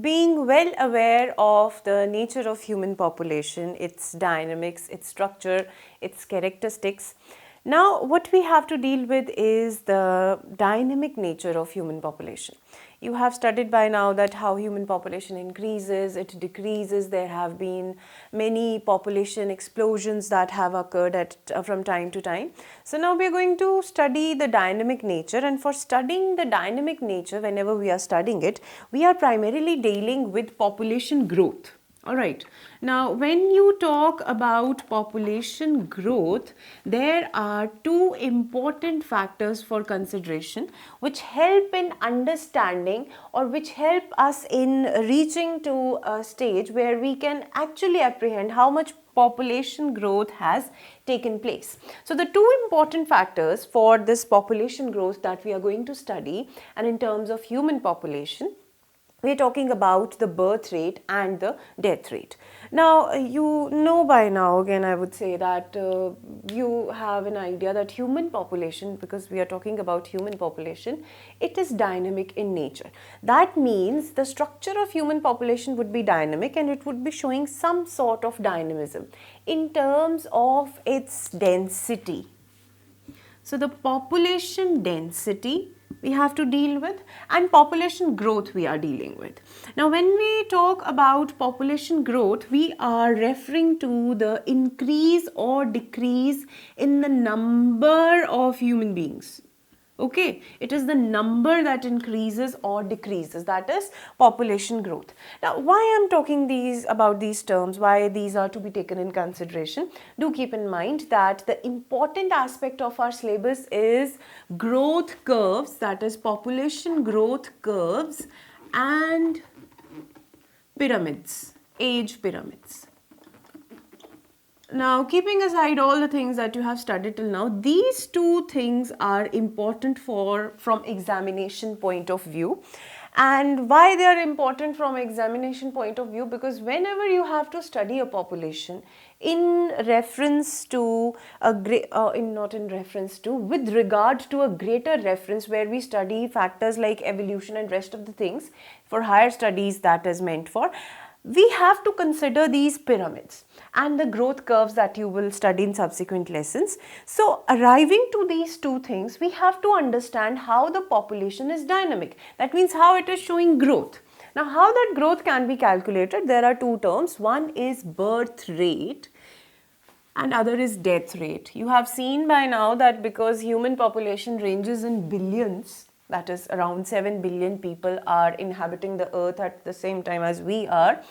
being well aware of the nature of human population, its dynamics, its structure, its characteristics. Now, what we have to deal with is the dynamic nature of human population. You have studied by now that how human population increases, it decreases. There have been many population explosions that have occurred from time to time. So now we are going to study the dynamic nature, and for studying the dynamic nature, whenever we are studying it, we are primarily dealing with population growth. Alright, now when you talk about population growth, there are two important factors for consideration which help in understanding or which help us in reaching to a stage where we can actually apprehend how much population growth has taken place. So the two important factors for this population growth that we are going to study, and in terms of human population, we are talking about the birth rate and the death rate. Now, you know by now, again I would say that you have an idea that human population, because we are talking about human population, it is dynamic in nature. That means the structure of human population would be dynamic, and it would be showing some sort of dynamism in terms of its density. So the population density we have to deal with, and population growth we are dealing with. Now when we talk about population growth, we are referring to the increase or decrease in the number of human beings. Okay, it is the number that increases or decreases, that is population growth. Now, why I am talking about these terms, why these are to be taken in consideration, do keep in mind that the important aspect of our syllabus is growth curves, that is population growth curves, and pyramids, age pyramids. Now, keeping aside all the things that you have studied till now, these two things are important from examination point of view. And why they are important from examination point of view? Because whenever you have to study a population in reference to with regard to a greater reference, where we study factors like evolution and rest of the things for higher studies that is meant for, we have to consider these pyramids and the growth curves that you will study in subsequent lessons. So arriving to these two things, we have to understand how the population is dynamic. That means how it is showing growth. Now, how that growth can be calculated, there are two terms. One is birth rate and other is death rate. You have seen by now that because human population ranges in billions, that is around 7 billion people are inhabiting the earth at the same time as we are,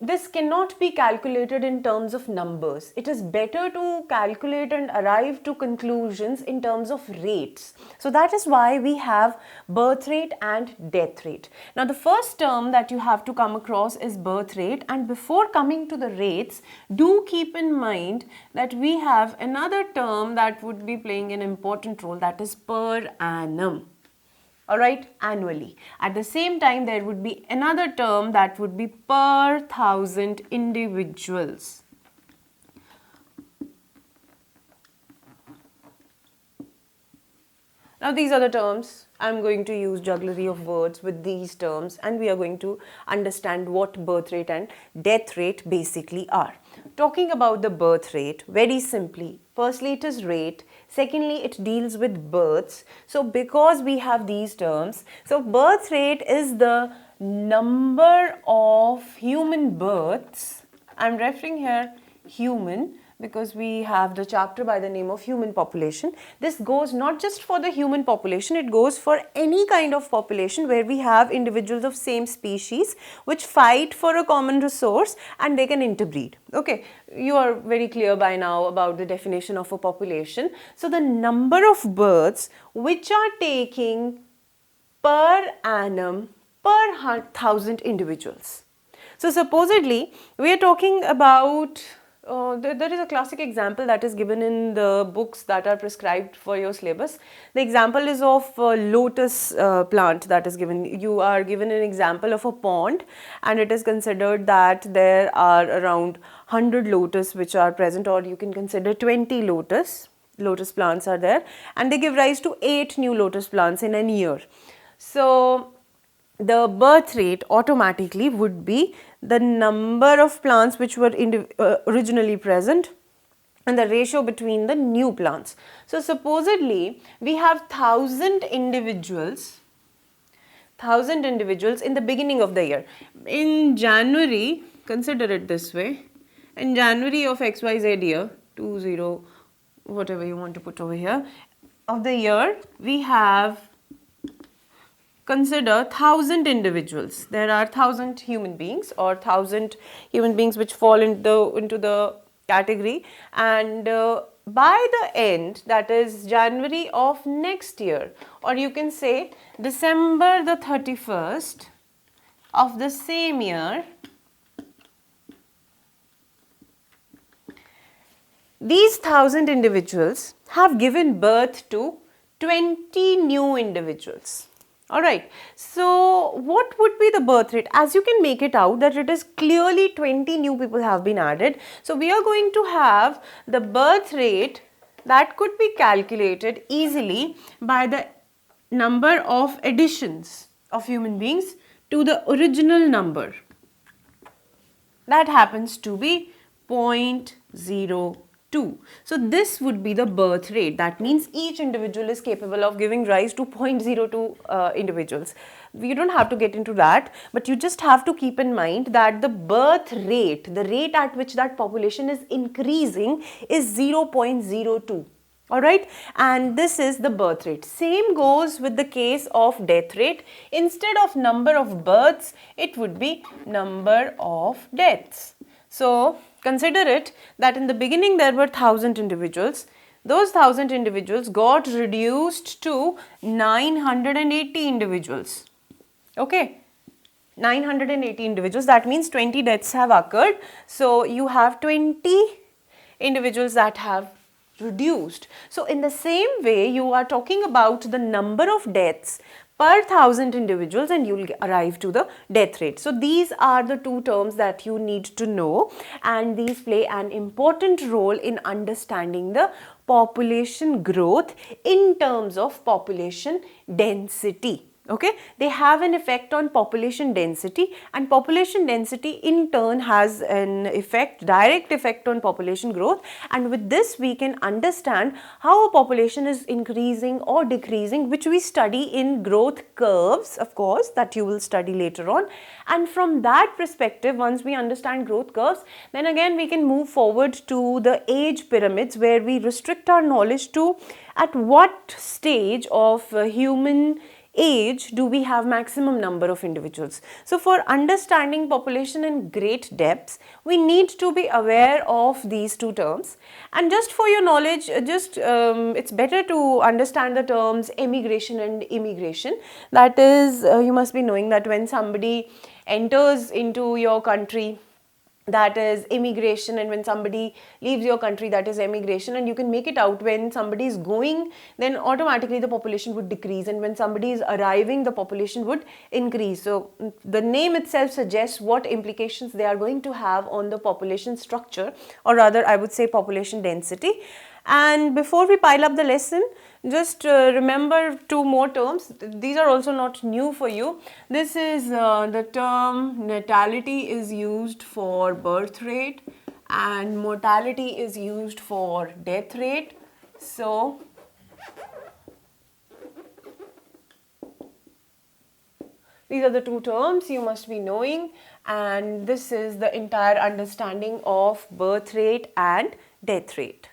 this cannot be calculated in terms of numbers. It is better to calculate and arrive to conclusions in terms of rates. So that is why we have birth rate and death rate. Now the first term that you have to come across is birth rate, and before coming to the rates, do keep in mind that we have another term that would be playing an important role, that is per annum. Alright, annually. At the same time, there would be another term that would be per 1,000 individuals. Now these are the terms. I am going to use jugglery of words with these terms, and we are going to understand what birth rate and death rate basically are. Talking about the birth rate, very simply, firstly it is rate, secondly it deals with births. So because we have these terms, so birth rate is the number of human births. I am referring here human because we have the chapter by the name of human population. This goes not just for the human population, it goes for any kind of population where we have individuals of same species which fight for a common resource and they can interbreed. Okay, you are very clear by now about the definition of a population. So the number of births which are taking per annum per 1,000 individuals. So supposedly we are talking about there is a classic example that is given in the books that are prescribed for your syllabus. The example is of a lotus plant that is given. You are given an example of a pond, and it is considered that there are around 100 lotus which are present, or you can consider 20 lotus plants are there, and they give rise to 8 new lotus plants in a year. So the birth rate automatically would be the number of plants which were originally present and the ratio between the new plants. So supposedly we have 1,000 individuals in the beginning of the year. In January, consider it this way, in January of XYZ year, 20, whatever you want to put over here, of the year, we have, consider 1,000 individuals. There are 1,000 human beings or 1,000 human beings which fall into the category, and by the end, that is January of next year, or you can say December the 31st of the same year, these 1,000 individuals have given birth to 20 new individuals. Alright, so what would be the birth rate? As you can make it out that it is clearly 20 new people have been added. So we are going to have the birth rate that could be calculated easily by the number of additions of human beings to the original number. That happens to be 0.02. So this would be the birth rate. That means each individual is capable of giving rise to 0.02 individuals. You don't have to get into that, but you just have to keep in mind that the birth rate, the rate at which that population is increasing, is 0.02. Alright, and this is the birth rate. Same goes with the case of death rate. Instead of number of births, it would be number of deaths. So consider it that in the beginning there were 1,000 individuals. Those 1,000 individuals got reduced to 980 individuals. Okay, 980 individuals. That means 20 deaths have occurred. So you have 20 individuals that have reduced. So in the same way, you are talking about the number of deaths per 1,000 individuals and you will arrive to the death rate. So these are the two terms that you need to know, and these play an important role in understanding the population growth in terms of population density. Okay, they have an effect on population density, and population density in turn has an effect, direct effect on population growth, and with this we can understand how a population is increasing or decreasing, which we study in growth curves, of course, that you will study later on. And from that perspective, once we understand growth curves, then again we can move forward to the age pyramids, where we restrict our knowledge to at what stage of human age do we have maximum number of individuals. So for understanding population in great depths, we need to be aware of these two terms. And just for your knowledge, it's better to understand the terms emigration and immigration. That is, you must be knowing that when somebody enters into your country, that is immigration, and when somebody leaves your country, that is emigration. And you can make it out, when somebody is going, then automatically the population would decrease, and when somebody is arriving, the population would increase. So the name itself suggests what implications they are going to have on the population structure, or rather I would say population density. And before we pile up the lesson, just remember two more terms. These are also not new for you. This is the term natality is used for birth rate and mortality is used for death rate. So these are the two terms you must be knowing, and this is the entire understanding of birth rate and death rate.